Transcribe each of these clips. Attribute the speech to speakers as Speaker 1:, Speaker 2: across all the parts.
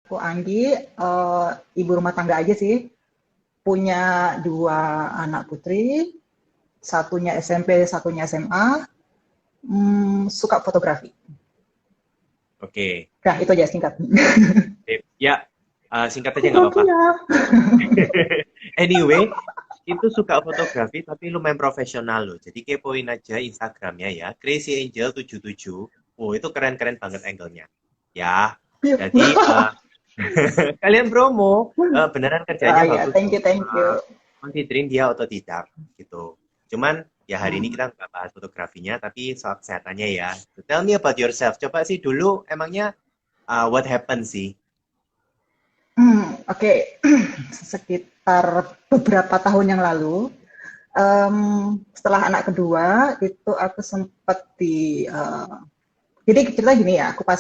Speaker 1: Aku Anggi, ibu rumah tangga aja sih. Punya dua anak putri, satunya SMP, satunya SMA. Suka fotografi.
Speaker 2: Oke.
Speaker 1: Nah, itu aja singkat.
Speaker 2: Sip. Ya, singkat aja nggak apa-apa.
Speaker 1: Fotografinya.
Speaker 2: Anyway, itu suka fotografi tapi lumayan profesional loh. Jadi kepoin aja Instagramnya ya, Crazy Angel 77. Oh, itu keren-keren banget angle-nya. Ya, jadi kalian promo, beneran kerjanya
Speaker 1: Ya,
Speaker 2: bagus
Speaker 1: thank
Speaker 2: kok.
Speaker 1: you, thank you.
Speaker 2: Considering dia otodidak gitu. Cuman ya hari ini
Speaker 1: Hmm,
Speaker 2: kita nggak bahas fotografinya, tapi soal kesehatannya ya. Tell me about yourself. Coba sih dulu emangnya what happened sih?
Speaker 1: Oke. Sekitar beberapa tahun yang lalu, setelah anak kedua, itu aku sempat jadi cerita gini ya, aku pas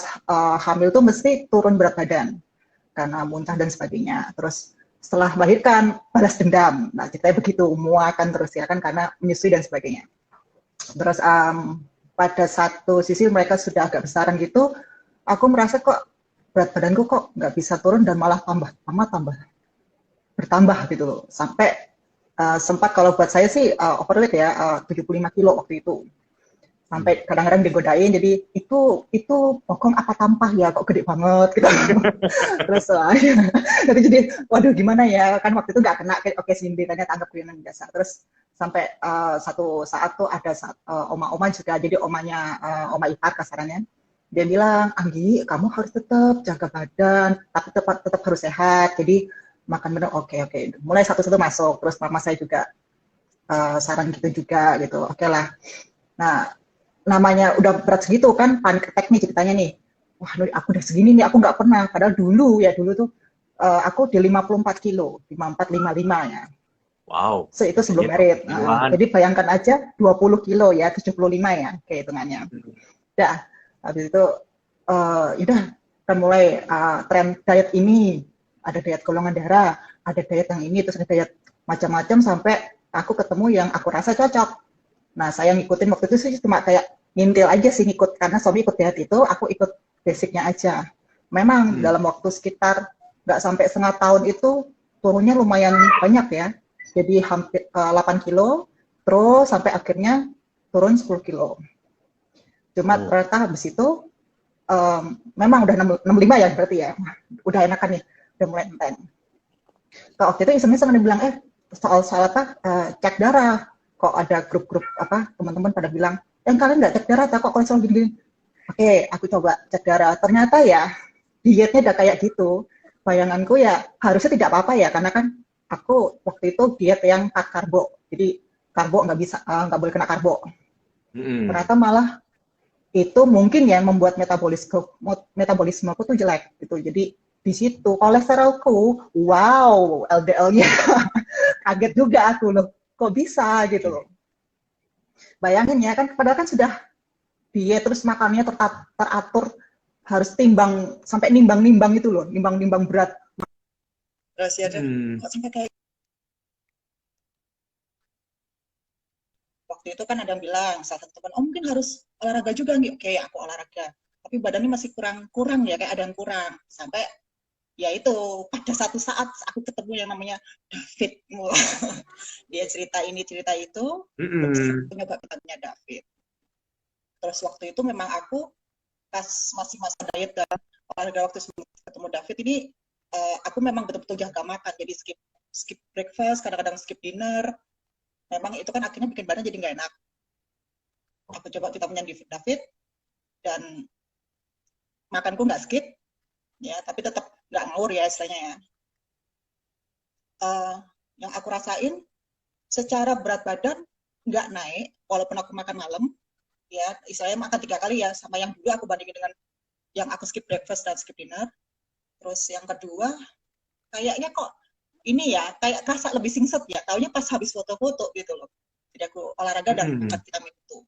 Speaker 1: hamil tuh mesti turun berat badan karena muntah dan sebagainya. Terus setelah melahirkan balas dendam. Nah, ceritanya begitu, muakan terus ya kan karena menyusui dan sebagainya. Terus pada satu sisi mereka sudah agak besaran gitu, aku merasa kok berat badanku kok nggak bisa turun dan malah tambah bertambah gitu loh. Sampai sempat kalau buat saya sih overweight ya, 75 kilo waktu itu.
Speaker 2: Hmm.
Speaker 1: Sampai kadang-kadang digodain, jadi itu bokong apa tampah ya kok gede banget gitu. Terus jadi waduh gimana ya, kan waktu itu nggak kena, oke sindirannya tanggap yang biasa. Terus sampai satu saat tuh ada oma-oma juga, jadi omanya oma ipar kasarannya, dia bilang, Anggi kamu harus tetap jaga badan tapi tetap harus sehat, jadi makan benar. Oke oke, mulai satu-satu masuk. Terus mama saya juga saran gitu juga gitu, oke lah. Nah, namanya udah berat segitu kan, panik attack nih ceritanya nih. Wah, aku udah segini nih, aku nggak pernah. Padahal dulu tuh aku di 54 kilo, 54, 55 ya.
Speaker 2: Wow,
Speaker 1: So, itu
Speaker 2: bedanya
Speaker 1: sebelum merit.
Speaker 2: 20 kiloan.
Speaker 1: Jadi bayangkan aja 20 kilo ya, 75 ya, kayak hitungannya. Udah, habis itu, yaudah, kita mulai tren diet ini. Ada diet golongan darah, ada diet yang ini, terus ada diet macam-macam, sampai aku ketemu yang aku rasa cocok. Nah, saya ngikutin waktu itu sih cuma kayak ngintil aja sih ngikut, karena suami ikut diet itu, aku ikut basicnya aja. Memang
Speaker 2: Hmm.
Speaker 1: dalam waktu sekitar nggak sampai setengah tahun itu turunnya lumayan banyak ya. Jadi hampir 8 kilo, terus sampai akhirnya turun 10 kilo. Cuma
Speaker 2: Oh,
Speaker 1: ternyata habis itu memang udah 65 ya berarti ya. Udah enakan nih, udah mulai enteng. Kalau waktu itu iseng-iseng dia bilang, soal apa, cek darah. Kok ada grup-grup apa, teman-teman pada bilang, kalian nggak cek darah, kok kolesterol gini-gini. Oke, aku coba cek darah. Ternyata ya, dietnya udah kayak gitu. Bayanganku ya, harusnya tidak apa-apa ya, karena kan aku waktu itu diet yang cut karbo. Jadi, karbo nggak bisa, nggak boleh kena karbo.
Speaker 2: mm-mm.
Speaker 1: Ternyata malah itu mungkin yang membuat metabolismeku tuh jelek gitu. Jadi di situ kolesterolku, wow, LDL-nya kaget juga aku loh, kok bisa gitu loh. Bayangin ya kan, padahal kan sudah diet terus makannya teratur, harus timbang sampai nimbang-nimbang itu loh, nimbang-nimbang berat. Terus ya deh,
Speaker 2: Mm.
Speaker 1: kok sampai kayak waktu itu kan ada yang bilang, salah satu teman, oh mungkin harus olahraga juga nih. Oke, aku olahraga. Tapi badannya masih kurang-kurang ya, kayak ada yang kurang. Sampai ya itu pada satu saat aku ketemu yang namanya David. Dia cerita ini cerita itu, terus
Speaker 2: Mm-mm.
Speaker 1: aku nyoba ketanya David. Terus waktu itu memang aku pas masih masa diet dan olahraga, waktu sebelum ketemu David ini aku memang betul-betul jaga makan, jadi skip skip breakfast, kadang-kadang skip dinner. Memang itu kan akhirnya bikin badan jadi nggak enak. Aku coba vitamin yang di David, dan makanku nggak skip ya, tapi tetap nggak ngawur ya istilahnya ya. uh, yang aku rasain secara berat badan nggak naik walaupun aku makan malam ya, istilahnya makan 3 kali ya, sama yang dulu aku bandingin dengan yang aku skip breakfast dan skip dinner. Terus yang kedua, kayaknya kok ini ya, kayak kerasa lebih singset ya, taunya pas habis foto-foto gitu loh. Jadi aku olahraga dan makan
Speaker 2: Mm-mm.
Speaker 1: vitamin itu.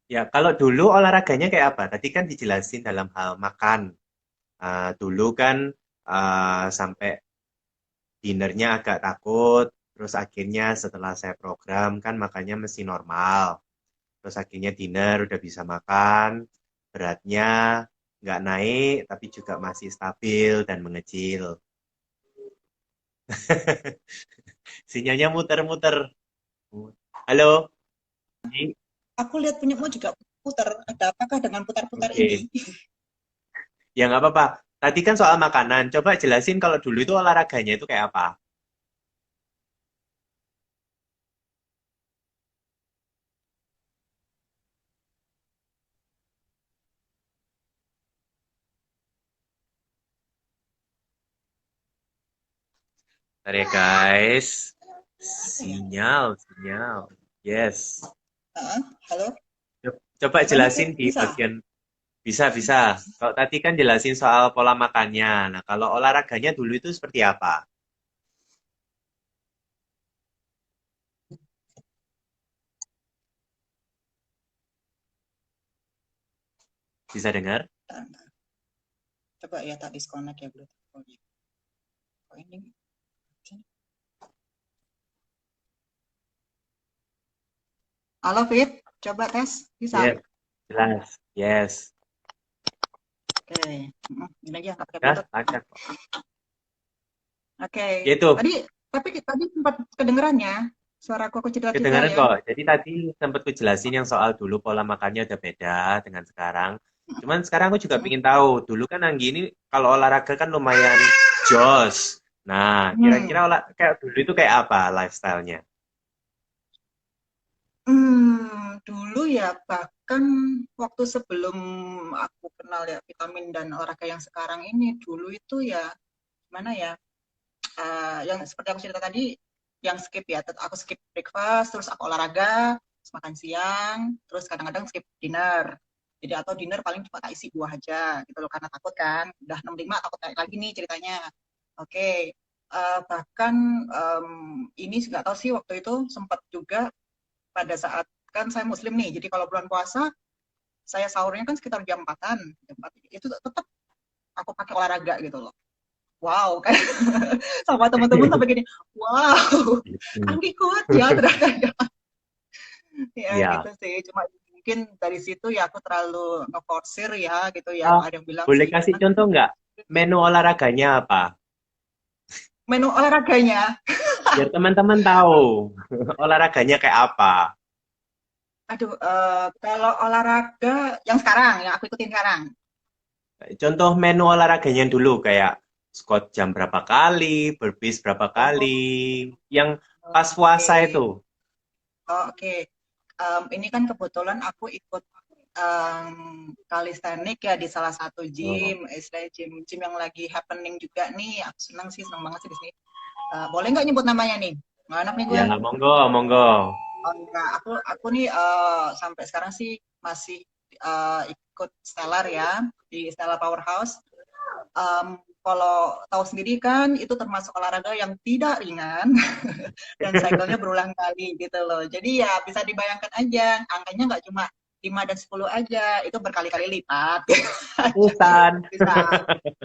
Speaker 2: Ya, kalau dulu olahraganya kayak apa? Tadi kan dijelasin dalam hal makan. Dulu kan sampai dinernya agak takut, terus akhirnya setelah saya program kan makannya mesti normal. Terus akhirnya dinner udah bisa makan, beratnya nggak naik, tapi juga masih stabil dan mengecil. Sinyalnya muter-muter. Halo? Ji?
Speaker 1: Aku lihat punyamu juga putar. Ada apakah dengan putar-putar ini?
Speaker 2: Oke. Ya nggak apa-apa. Tadi kan soal makanan. Coba jelasin kalau dulu itu olahraganya itu kayak apa? Bentar ya guys. Sinyal, sinyal. Yes.
Speaker 1: Halo,
Speaker 2: Coba
Speaker 1: gimana
Speaker 2: jelasin
Speaker 1: Fit?
Speaker 2: di
Speaker 1: Bisa?
Speaker 2: bagian bisa bisa. Kalau tadi kan jelasin soal pola makannya. Nah, kalau olahraganya dulu itu seperti apa? Bisa dengar?
Speaker 1: Coba ya tak disconnect ya Bluetooth. Oh, ini. Halo Fit, coba tes. Bisa?
Speaker 2: Yes, jelas. Yes.
Speaker 1: Oke. Ini aja nggak pakai
Speaker 2: Ya,
Speaker 1: Bluetooth.
Speaker 2: lancar kok.
Speaker 1: Oke.
Speaker 2: Ya itu,
Speaker 1: Tapi tadi sempat kedengerannya suara aku cedera juga
Speaker 2: kedengaran
Speaker 1: ya.
Speaker 2: kok. Jadi tadi sempat ku jelasin yang soal dulu pola makannya udah beda dengan sekarang. Cuman sekarang aku juga pengen tahu, dulu kan Anggi ini kalau olahraga kan lumayan jos. Nah, kira-kira
Speaker 1: Hmm.
Speaker 2: kayak dulu itu kayak apa lifestyle-nya?
Speaker 1: Dulu ya bahkan waktu sebelum aku kenal ya vitamin dan olahraga yang sekarang ini, dulu itu ya gimana ya, yang seperti aku cerita tadi, yang skip ya, aku skip breakfast, terus aku olahraga, terus makan siang, terus kadang-kadang skip dinner. Jadi atau dinner paling cuma tak isi buah aja gitu loh, karena takut kan, udah 65 takut naik lagi nih ceritanya. Oke, bahkan ini nggak tahu sih waktu itu sempat juga pada saat kan saya muslim nih, jadi kalau bulan puasa saya sahurnya kan sekitar jam 4-an, jam 4, itu tetap aku pakai olahraga gitu loh. Wow kan, sama teman-teman sampai gini, wow,
Speaker 2: Hmm.
Speaker 1: Anggi kuat ya ternyata ya. Ya
Speaker 2: Iya.
Speaker 1: gitu sih, cuma mungkin dari situ ya aku terlalu ngeforsir ya gitu ya,
Speaker 2: Ah,
Speaker 1: ada yang bilang
Speaker 2: boleh
Speaker 1: sih
Speaker 2: kasih
Speaker 1: karena
Speaker 2: contoh nggak? Menu olahraganya apa?
Speaker 1: menu olahraganya,
Speaker 2: Biar teman-teman tahu olahraganya kayak apa.
Speaker 1: aduh, kalau olahraga yang sekarang, yang aku ikutin sekarang,
Speaker 2: Contoh menu olahraganya dulu kayak squat jam berapa kali, burpees berapa
Speaker 1: oh
Speaker 2: kali, yang pas
Speaker 1: oke,
Speaker 2: puasa itu.
Speaker 1: oh, oke. Ini kan kebetulan aku ikut kalistenik ya di salah satu
Speaker 2: Oh.
Speaker 1: gym, istilahnya gym yang lagi happening juga nih. Aku senang banget sih di sini. Boleh nggak nyebut namanya nih? Nggak enak nih gue.
Speaker 2: Ya, monggo, monggo.
Speaker 1: Oh, enggak, aku nih sampai sekarang sih masih ikut Stellar ya di Stellar Powerhouse. Kalau tahu sendiri kan itu termasuk olahraga yang tidak ringan dan cycle-nya berulang kali gitu loh. Jadi ya bisa dibayangkan aja, angkanya nggak cuma 5 dan 10 aja, itu berkali-kali lipat.
Speaker 2: Ratusan.
Speaker 1: Bisa.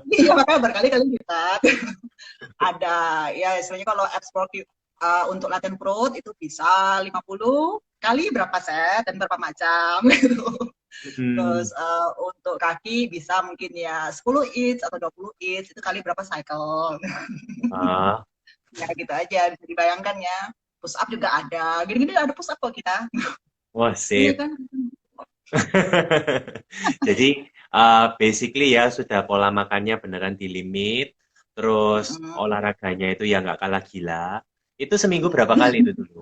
Speaker 1: Iya, makanya berkali-kali lipat. Ada, ya istilahnya kalau abs workout untuk latihan perut itu bisa 50 kali berapa set dan berapa macam gitu.
Speaker 2: Hmm.
Speaker 1: Terus untuk kaki bisa mungkin ya 10 each atau 20 each itu kali berapa cycle.
Speaker 2: Ah,
Speaker 1: Ya gitu aja bisa dibayangkan ya. Push up juga ada. Gini-gini ada push up kok kita.
Speaker 2: wah,
Speaker 1: Iya
Speaker 2: sip.
Speaker 1: kan?
Speaker 2: Jadi, basically ya sudah pola makannya beneran di limit, terus
Speaker 1: Mm-mm.
Speaker 2: olahraganya itu ya nggak kalah gila. Itu seminggu berapa kali
Speaker 1: Mm-mm.
Speaker 2: itu dulu?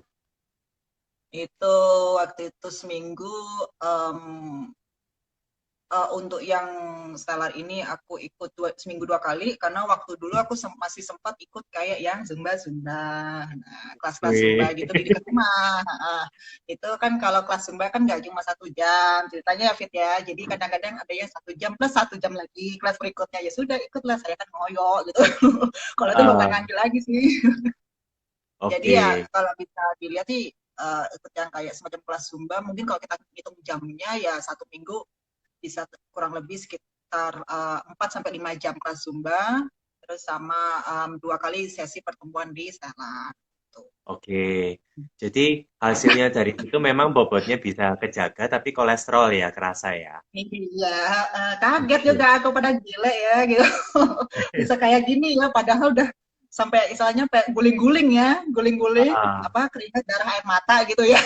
Speaker 1: Itu waktu itu seminggu em, untuk yang Stellar ini aku ikut seminggu 2 kali karena waktu dulu aku masih sempat ikut kayak yang Zumba. Nah, kelas-kelas Zumba
Speaker 2: Wih.
Speaker 1: gitu di dekat rumah. Itu kan kalau kelas Zumba kan nggak cuma 1 jam ceritanya ya Fit ya. Jadi kadang-kadang ada yang 1 jam plus 1 jam lagi kelas berikutnya ya sudah ikutlah saya kan ngoyo gitu. Kalau itu bukan
Speaker 2: Ah,
Speaker 1: ngambil lagi sih. Jadi
Speaker 2: oke.
Speaker 1: ya kalau bisa dilihat sih ikut yang kayak semacam kelas Zumba mungkin kalau kita hitung jamnya ya 1 minggu bisa kurang lebih sekitar 4 sampai 5 jam kelas Zumba, terus sama 2 kali sesi pertemuan di Stella.
Speaker 2: Oke. Jadi hasilnya dari itu memang bobotnya bisa kejaga, tapi kolesterol ya kerasa ya.
Speaker 1: Iya, kaget juga
Speaker 2: Oke.
Speaker 1: aku pada gile ya gitu. Bisa kayak gini ya, padahal udah sampai istilahnya kayak guling-guling ya, guling-guling,
Speaker 2: Ah,
Speaker 1: apa keringat, darah, air mata gitu ya.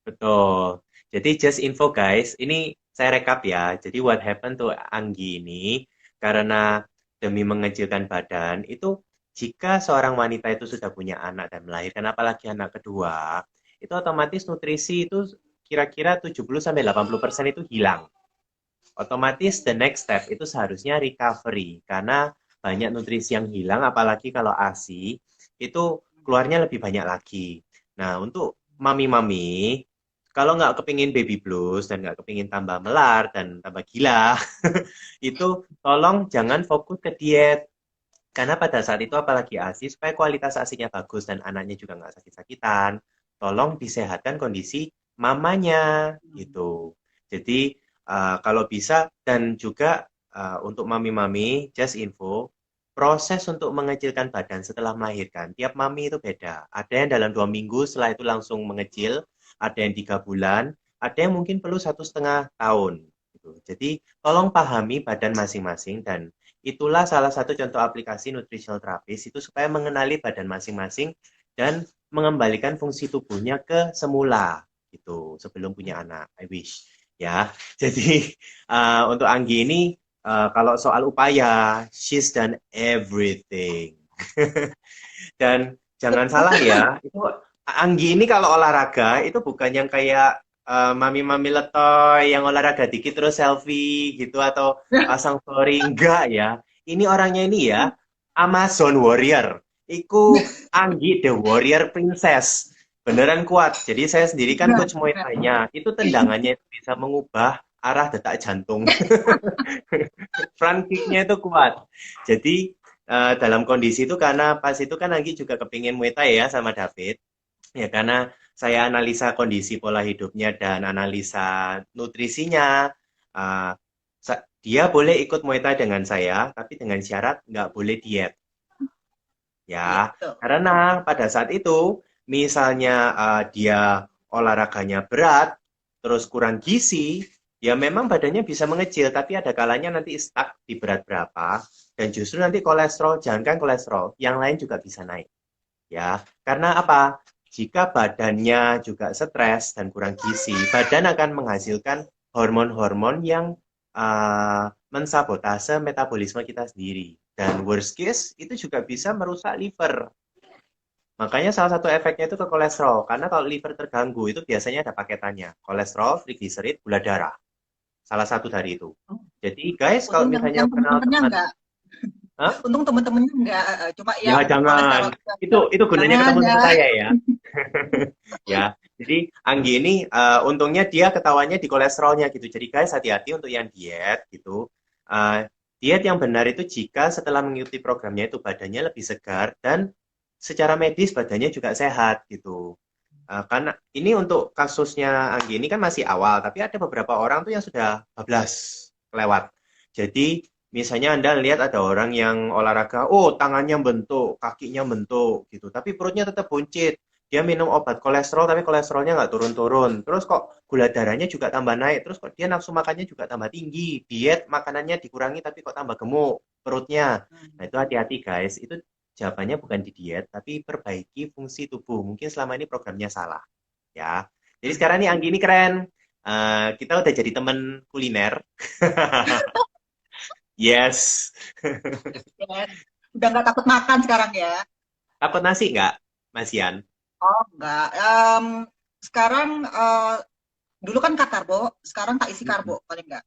Speaker 2: betul. Jadi just info guys, ini saya rekap ya. Jadi what happened to Anggi ini karena demi mengecilkan badan itu jika seorang wanita itu sudah punya anak dan melahirkan apalagi anak kedua, itu otomatis nutrisi itu kira-kira 70-80% itu hilang. Otomatis the next step itu seharusnya recovery karena banyak nutrisi yang hilang apalagi kalau ASI itu keluarnya lebih banyak lagi. Nah, untuk mami-mami kalau nggak kepingin baby blues dan nggak kepingin tambah melar dan tambah gila, itu tolong jangan fokus ke diet. Karena pada saat itu apalagi ASI, supaya kualitas ASINya bagus dan anaknya juga nggak sakit-sakitan, tolong disehatkan kondisi mamanya gitu. Jadi kalau bisa dan juga untuk mami-mami, just info, proses untuk mengecilkan badan setelah melahirkan, tiap mami itu beda. Ada yang dalam 2 minggu setelah itu langsung mengecil, ada yang 3 bulan, ada yang mungkin perlu 1,5 tahun. Gitu. Jadi tolong pahami badan masing-masing dan itulah salah satu contoh aplikasi nutritional therapist itu supaya mengenali badan masing-masing dan mengembalikan fungsi tubuhnya ke semula gitu sebelum punya anak. I wish ya. Jadi untuk Anggi ini kalau soal upaya, she's done everything. Dan jangan salah ya, itu Anggi ini kalau olahraga itu bukan yang kayak mami-mami letoy yang olahraga dikit terus selfie gitu atau pasang story enggak ya. Ini orangnya ini ya Amazon Warrior. Iku Anggi the Warrior Princess. Beneran kuat. Jadi saya sendiri kan
Speaker 1: Benar,
Speaker 2: coach Muay
Speaker 1: benar.
Speaker 2: Thai-nya. Itu tendangannya itu bisa mengubah arah detak jantung. Front kick-nya itu kuat. Jadi dalam kondisi itu karena pas itu kan Anggi juga kepingin Muay Thai ya sama David. Ya karena saya analisa kondisi pola hidupnya dan analisa nutrisinya. eh, dia boleh ikut Muay Thai dengan saya, tapi dengan syarat nggak boleh diet. Ya,
Speaker 1: Gitu.
Speaker 2: karena pada saat itu misalnya dia olahraganya berat, terus kurang gizi, ya memang badannya bisa mengecil, tapi ada kalanya nanti stuck di berat berapa, dan justru nanti kolesterol, jangankan kolesterol, yang lain juga bisa naik. Ya, karena apa? Jika badannya juga stres dan kurang gizi, badan akan menghasilkan hormon-hormon yang mensabotase metabolisme kita sendiri. Dan worst case, itu juga bisa merusak liver. Makanya salah satu efeknya itu ke kolesterol. Karena kalau liver terganggu, itu biasanya ada paketannya. Kolesterol, trigliserid, gula darah. Salah satu dari itu. Jadi guys, kalau
Speaker 1: Untung
Speaker 2: misalnya
Speaker 1: yang
Speaker 2: kenal
Speaker 1: temen-temennya
Speaker 2: teman,
Speaker 1: enggak.
Speaker 2: hah?
Speaker 1: Untung temen-temennya enggak, cuma
Speaker 2: Ya
Speaker 1: yang
Speaker 2: jangan.
Speaker 1: kolesterol juga.
Speaker 2: Itu gunanya
Speaker 1: Jangan
Speaker 2: ketemu
Speaker 1: ya.
Speaker 2: sama saya ya. Ya, jadi Anggi ini untungnya dia ketawanya di kolesterolnya gitu. Jadi guys hati-hati untuk yang diet gitu. Uh, Diet yang benar itu jika setelah mengikuti programnya itu badannya lebih segar dan secara medis badannya juga sehat gitu. Karena ini untuk kasusnya Anggi ini kan masih awal, tapi ada beberapa orang tuh yang sudah bablas kelewat. Jadi misalnya Anda lihat ada orang yang olahraga, oh tangannya bentuk, kakinya bentuk gitu, tapi perutnya tetap buncit. Dia minum obat kolesterol, tapi kolesterolnya nggak turun-turun. Terus kok gula darahnya juga tambah naik. Terus kok dia nafsu makannya juga tambah tinggi. Diet makanannya dikurangi, tapi kok tambah gemuk perutnya. Nah itu hati-hati guys. Itu jawabannya bukan di diet, tapi perbaiki fungsi tubuh. Mungkin selama ini programnya salah. Ya. Jadi sekarang nih Anggi ini keren. Kita udah jadi teman kuliner. Yes.
Speaker 1: Ya. Udah nggak takut makan sekarang ya.
Speaker 2: Takut nasi nggak, Mas Yan?
Speaker 1: Oh, enggak. Sekarang dulu kan kak karbo, sekarang tak isi karbo paling enggak.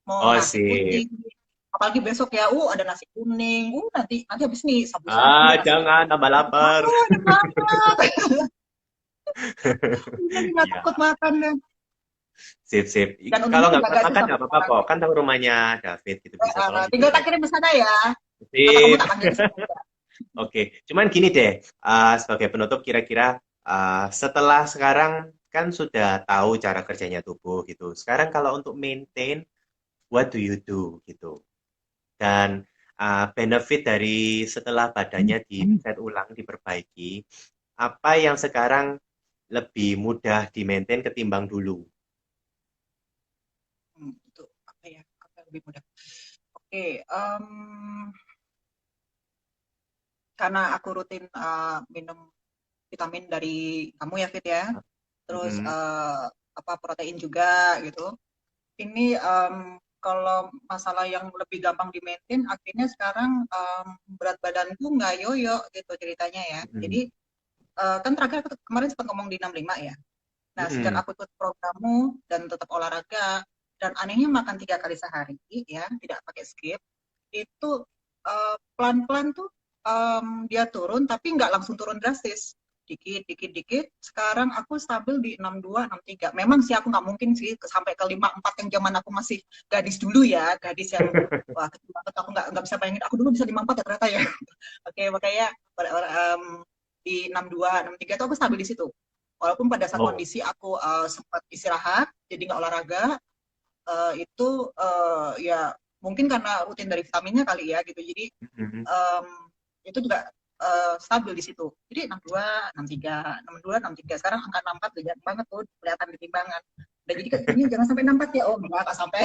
Speaker 1: Mau
Speaker 2: Oh,
Speaker 1: nasi putih,
Speaker 2: sip.
Speaker 1: apalagi besok ya, ada nasi kuning, nanti nanti habis nih sabu-sabu nasi
Speaker 2: Jangan tambah lapar.
Speaker 1: enak banget. Jadi nggak takut
Speaker 2: Iya,
Speaker 1: makan deh.
Speaker 2: sip, sip.
Speaker 1: Dan
Speaker 2: Kalau
Speaker 1: untungnya
Speaker 2: nggak
Speaker 1: dijaga
Speaker 2: kuat
Speaker 1: sih
Speaker 2: makan
Speaker 1: sama
Speaker 2: nggak apa-apa kok.
Speaker 1: orangnya.
Speaker 2: Kan tahu rumahnya David gitu bisa tolong
Speaker 1: Tinggal tak
Speaker 2: dibeliin.
Speaker 1: kirim ke sana ya, atau kamu
Speaker 2: Sip.
Speaker 1: tak panggil ke sini aja.
Speaker 2: Oke, cuman gini deh, sebagai penutup kira-kira setelah sekarang kan sudah tahu cara kerjanya tubuh gitu. Sekarang kalau untuk maintain, what do you do gitu? Dan benefit dari setelah badannya di set ulang, diperbaiki, apa yang sekarang lebih mudah di-maintain ketimbang dulu?
Speaker 1: Itu apa ya? Apa yang lebih mudah? Oke, karena aku rutin minum vitamin dari kamu ya Fit ya, terus
Speaker 2: Mm-mm.
Speaker 1: apa protein juga gitu. Ini kalau masalah yang lebih gampang di-maintain, akhirnya sekarang berat badanku nggak yoyo gitu ceritanya ya. Jadi
Speaker 2: Mm-mm.
Speaker 1: kan terakhir aku kemarin sempat ngomong di 65 ya. Nah, sejak
Speaker 2: Mm-mm.
Speaker 1: aku ikut programmu dan tetap olahraga dan anehnya makan 3 kali sehari ya, tidak pakai skip, itu pelan-pelan tuh dia turun tapi nggak langsung turun drastis. Dikit, dikit, dikit. Sekarang aku stabil di 62, 63. Memang sih aku nggak mungkin sih sampai ke 54 yang zaman aku masih gadis dulu ya. Gadis yang, wah kecil banget. Aku nggak bisa bayangin. Aku dulu bisa 54 ya ternyata ya. Oke, makanya di 62, 63 itu aku stabil di situ. Walaupun pada saat
Speaker 2: Oh.
Speaker 1: kondisi aku sempat istirahat, jadi nggak olahraga, itu ya mungkin karena rutin dari vitaminnya kali ya gitu. Jadi
Speaker 2: Mm-mm.
Speaker 1: um, itu juga stabil di situ. Jadi 62, 63, 62, 63. Sekarang angka 64 udah jarang banget tuh kelihatan di timbangan. Dan jadi katanya jangan sampai 64 ya. Oh enggak sampai.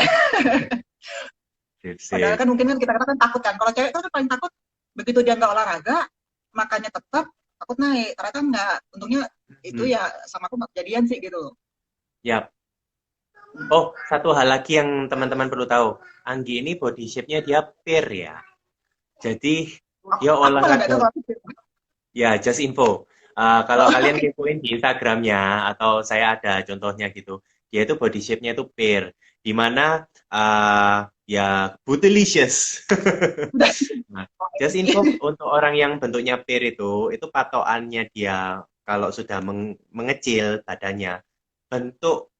Speaker 2: Sip,
Speaker 1: Padahal
Speaker 2: sip.
Speaker 1: kan mungkin kan kita kan takut kan. Kalau cewek kan paling takut begitu dia nggak olahraga, makannya tetap takut naik. Ternyata enggak. Untungnya itu
Speaker 2: Mm.
Speaker 1: ya sama aku nggak kejadian sih gitu.
Speaker 2: Yap. Oh, satu hal lagi yang teman-teman perlu tahu. Anggi ini body shape-nya dia pear ya. Jadi dia
Speaker 1: Aku malah nggak
Speaker 2: olahraga.
Speaker 1: tahu aku.
Speaker 2: Ya, just info. Kalau
Speaker 1: Oh,
Speaker 2: kalian kepoin di Instagramnya atau saya ada contohnya gitu, dia itu body shape-nya itu pear, di mana ya bootylicious.
Speaker 1: udah.
Speaker 2: Nah, just info untuk orang yang bentuknya pear itu patokannya dia kalau sudah mengecil badannya, bentuk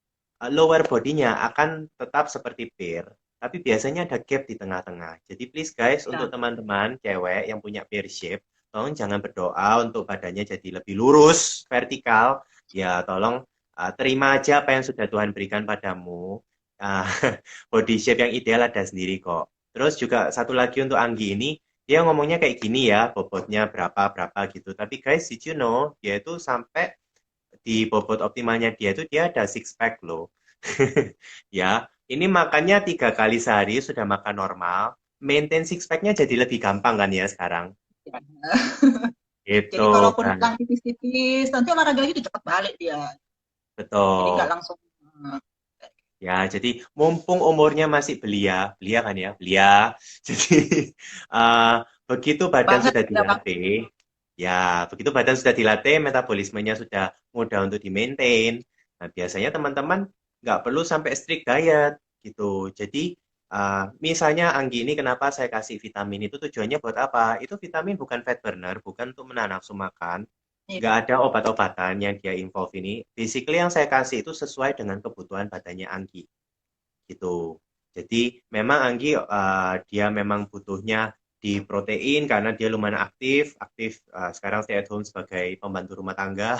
Speaker 2: lower bodinya akan tetap seperti pear, tapi biasanya ada gap di tengah-tengah. Jadi please guys, untuk
Speaker 1: Nah,
Speaker 2: teman-teman cewek yang punya pear shape, tolong jangan berdoa untuk badannya jadi lebih lurus, vertikal. Ya, tolong terima aja apa yang sudah Tuhan berikan padamu. Uh, Body shape yang ideal ada sendiri kok. Terus juga satu lagi untuk Anggi ini, dia ngomongnya kayak gini ya, bobotnya berapa-berapa gitu. Tapi guys, did you know, dia itu sampai di bobot optimalnya dia itu dia ada six pack loh. Ya, ini makannya 3 kali sehari sudah makan normal. Maintain six packnya jadi lebih gampang kan ya sekarang.
Speaker 1: ya.
Speaker 2: Gitu
Speaker 1: Jadi kalaupun
Speaker 2: kan.
Speaker 1: hilang tipis-tipis, nanti olahraga lagi cepat balik dia. Jadi nggak
Speaker 2: Betul.
Speaker 1: langsung
Speaker 2: Ya, jadi mumpung umurnya masih belia, belia kan ya, belia. Jadi eh, begitu badan
Speaker 1: banget
Speaker 2: sudah
Speaker 1: ya Bang.
Speaker 2: dilatih, ya begitu badan sudah dilatih, metabolismenya sudah mudah untuk di-maintain. Nah, biasanya teman-teman nggak perlu sampai strict diet gitu. Jadi misalnya Anggi ini kenapa saya kasih vitamin itu tujuannya buat apa? Itu vitamin bukan fat burner, bukan untuk menahan nafsu makan,
Speaker 1: Iya.
Speaker 2: nggak ada obat-obatan yang dia involve ini. Basically yang saya kasih itu sesuai dengan kebutuhan badannya Anggi gitu. Jadi memang Anggi dia memang butuhnya di protein karena dia lumayan aktif sekarang stay at home sebagai pembantu rumah tangga,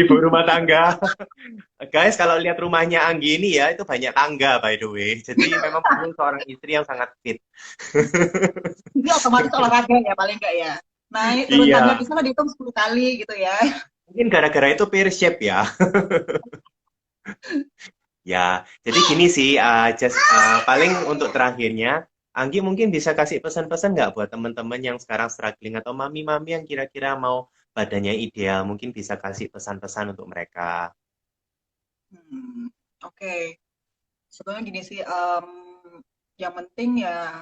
Speaker 2: ibu rumah tangga. Guys, kalau lihat rumahnya Anggi ini ya itu banyak tangga by the way. Jadi memang perlu seorang istri yang sangat fit.
Speaker 1: Jadi otomatis olahraga ya paling nggak ya. Naik turun tangga
Speaker 2: Iya,
Speaker 1: bisa lah dihitung 10 kali gitu ya.
Speaker 2: mungkin gara-gara itu pear shape ya. Ya, jadi gini sih, paling untuk terakhirnya, Anggi mungkin bisa kasih pesan-pesan nggak buat teman-teman yang sekarang struggling atau mami-mami yang kira-kira mau badannya ideal, mungkin bisa kasih pesan-pesan untuk mereka.
Speaker 1: Oke. Sebenarnya gini sih, yang penting ya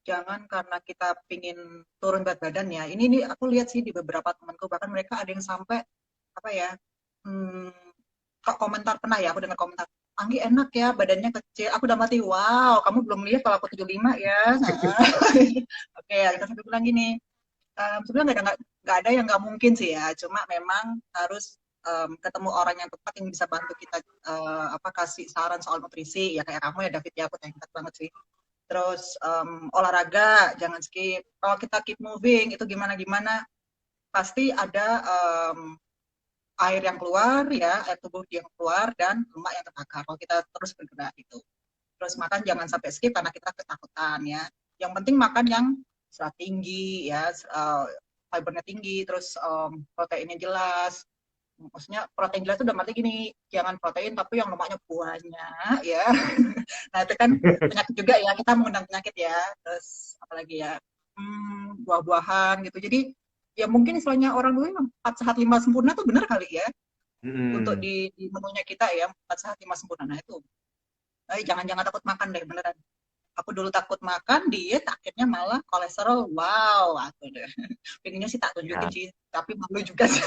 Speaker 1: jangan karena kita pingin turun berat badan ya. Ini aku lihat sih di beberapa temanku bahkan mereka ada yang sampai apa ya, hmm, kok komentar pernah ya aku dengar komentar, Anggi enak ya badannya kecil. Aku udah mati, wow kamu belum lihat kalau aku 75 ya. Oke ya kita sampai bilang gini, sebenarnya nggak ada yang nggak mungkin sih ya. Cuma memang harus ketemu orang yang tepat yang bisa bantu kita apa kasih saran soal nutrisi ya kayak kamu ya David ya aku thank banget sih. Terus olahraga jangan skip. Kalau kita keep moving itu gimana gimana pasti ada air yang keluar ya, air tubuh yang keluar dan lemak yang terbakar kalau kita terus bergerak itu. Terus makan jangan sampai skip karena kita ketakutan ya. Yang penting makan yang serat tinggi ya, fibernya tinggi, terus proteinnya jelas. Maksudnya protein jelas itu udah mati gini, jangan protein tapi yang lemaknya banyak ya. Nah itu kan penyakit juga ya, kita mengundang penyakit ya. Terus apalagi ya, buah-buahan gitu. Jadi ya mungkin istilahnya orang dulu yang 4 sehat 5 sempurna tuh benar kali ya, untuk
Speaker 2: Mm-mm.
Speaker 1: di menunya kita ya, 4 sehat 5 sempurna. Nah itu, jangan-jangan takut makan deh beneran. Aku dulu takut makan, diet, akhirnya malah kolesterol, wow, aku deh. Pengennya sih tak tunjukin
Speaker 2: Ya,
Speaker 1: sih, tapi malu juga sih.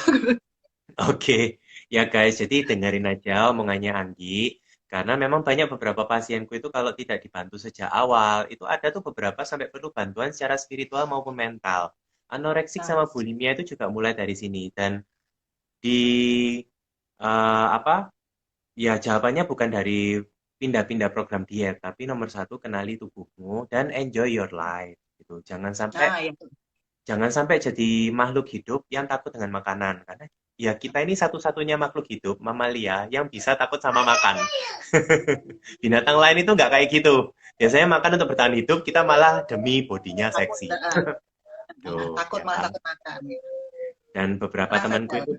Speaker 2: oke. Ya guys, jadi dengerin aja omongannya Anggi. Karena memang banyak beberapa pasienku itu kalau tidak dibantu sejak awal, itu ada tuh beberapa sampai perlu bantuan secara spiritual maupun mental. Anoreksik
Speaker 1: Nah,
Speaker 2: sama bulimia itu juga mulai dari sini. Dan di apa? Ya jawabannya bukan dari pindah-pindah program diet, tapi nomor satu kenali tubuhmu dan enjoy your life. Gitu.
Speaker 1: nah ya tuh.
Speaker 2: Jangan sampai jadi makhluk hidup yang takut dengan makanan. Karena ya kita ini satu-satunya makhluk hidup, mamalia, yang bisa takut sama makan. Binatang lain itu nggak kayak gitu. Biasanya makan untuk bertahan hidup, kita malah demi bodinya
Speaker 1: Takut,
Speaker 2: seksi. Tuh,
Speaker 1: takut
Speaker 2: ya
Speaker 1: malah
Speaker 2: kan?
Speaker 1: takut makan.
Speaker 2: Dan beberapa
Speaker 1: Nah,
Speaker 2: temanku itu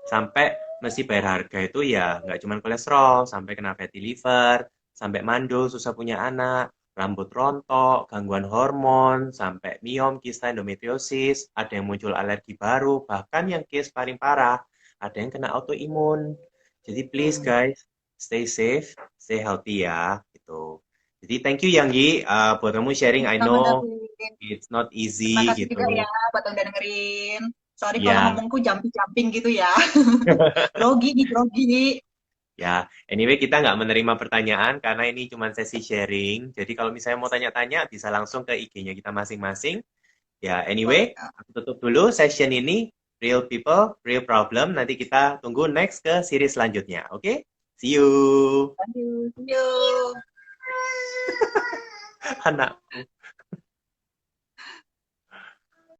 Speaker 2: sampai mesti bayar harga itu ya nggak cuma kolesterol, sampai kena fatty liver, sampai mandul, susah punya anak, rambut rontok, gangguan hormon, sampai miom, kista endometriosis, ada yang muncul alergi baru, bahkan yang case paling parah, ada yang kena autoimun. Jadi please
Speaker 1: hmm.
Speaker 2: guys, stay safe, stay healthy ya, gitu. Jadi thank you Yanggi, buat kamu sharing. I
Speaker 1: Sama
Speaker 2: know
Speaker 1: David.
Speaker 2: it's not
Speaker 1: Terima
Speaker 2: easy
Speaker 1: kasih juga ya
Speaker 2: gitu.
Speaker 1: buat udah dengerin. Sorry kalau
Speaker 2: Ya,
Speaker 1: ngomongku jumping-jumping gitu ya. Grogi nih, grogi.
Speaker 2: ya, anyway kita nggak menerima pertanyaan karena ini cuma sesi sharing. Jadi kalau misalnya mau tanya-tanya bisa langsung ke IG-nya kita masing-masing. Ya,
Speaker 1: Boleh,
Speaker 2: anyway,
Speaker 1: Kak.
Speaker 2: aku tutup dulu session ini. Real people, real problem. Nanti kita tunggu next ke series selanjutnya. Oke? See you.
Speaker 1: Thank you. See you.
Speaker 2: Anakku.